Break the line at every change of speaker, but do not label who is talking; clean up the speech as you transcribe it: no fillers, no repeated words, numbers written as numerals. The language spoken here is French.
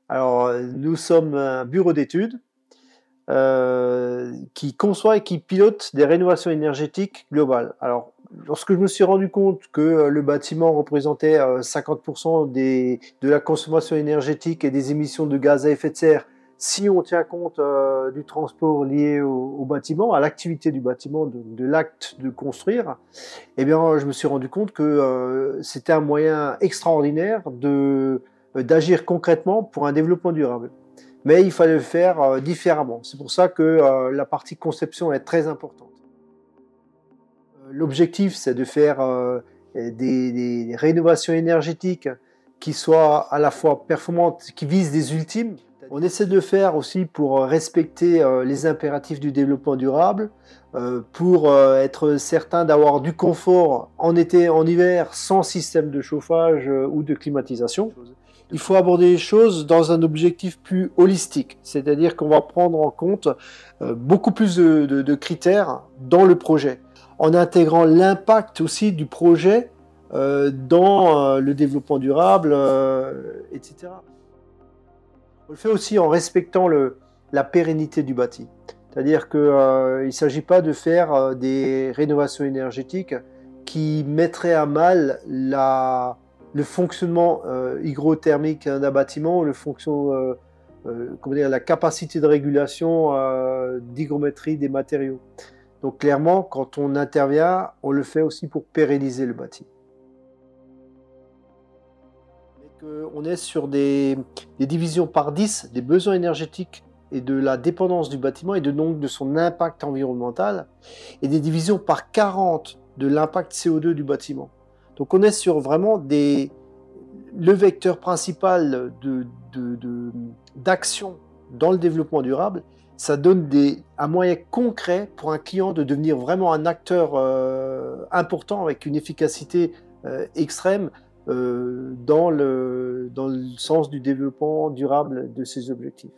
Alors, nous sommes un bureau d'études qui conçoit et qui pilote des rénovations énergétiques globales. Alors, lorsque je me suis rendu compte que le bâtiment représentait 50% de la consommation énergétique et des émissions de gaz à effet de serre, si on tient compte du transport lié au bâtiment, à l'activité du bâtiment, de l'acte de construire, eh bien, je me suis rendu compte que c'était un moyen extraordinaire d'agir concrètement pour un développement durable. Mais il fallait le faire différemment. C'est pour ça que la partie conception est très importante. L'objectif, c'est de faire des rénovations énergétiques qui soient à la fois performantes, qui visent des ultimes. On essaie de le faire aussi pour respecter les impératifs du développement durable, pour être certain d'avoir du confort en été, en hiver, sans système de chauffage ou de climatisation. Il faut aborder les choses dans un objectif plus holistique, c'est-à-dire qu'on va prendre en compte beaucoup plus de critères dans le projet, en intégrant l'impact aussi du projet dans le développement durable, etc. On le fait aussi en respectant la pérennité du bâti. C'est-à-dire qu'il ne s'agit pas de faire des rénovations énergétiques qui mettraient à mal le fonctionnement hygrothermique d'un bâtiment, la capacité de régulation d'hygrométrie des matériaux. Donc clairement, quand on intervient, on le fait aussi pour pérenniser le bâti. On est sur des divisions par 10 des besoins énergétiques et de la dépendance du bâtiment et donc de son impact environnemental, et des divisions par 40 de l'impact CO2 du bâtiment. Donc on est sur vraiment le vecteur principal d'action dans le développement durable. Ça donne un moyen concret pour un client de devenir vraiment un acteur important avec une efficacité extrême dans le sens du développement durable de ses objectifs.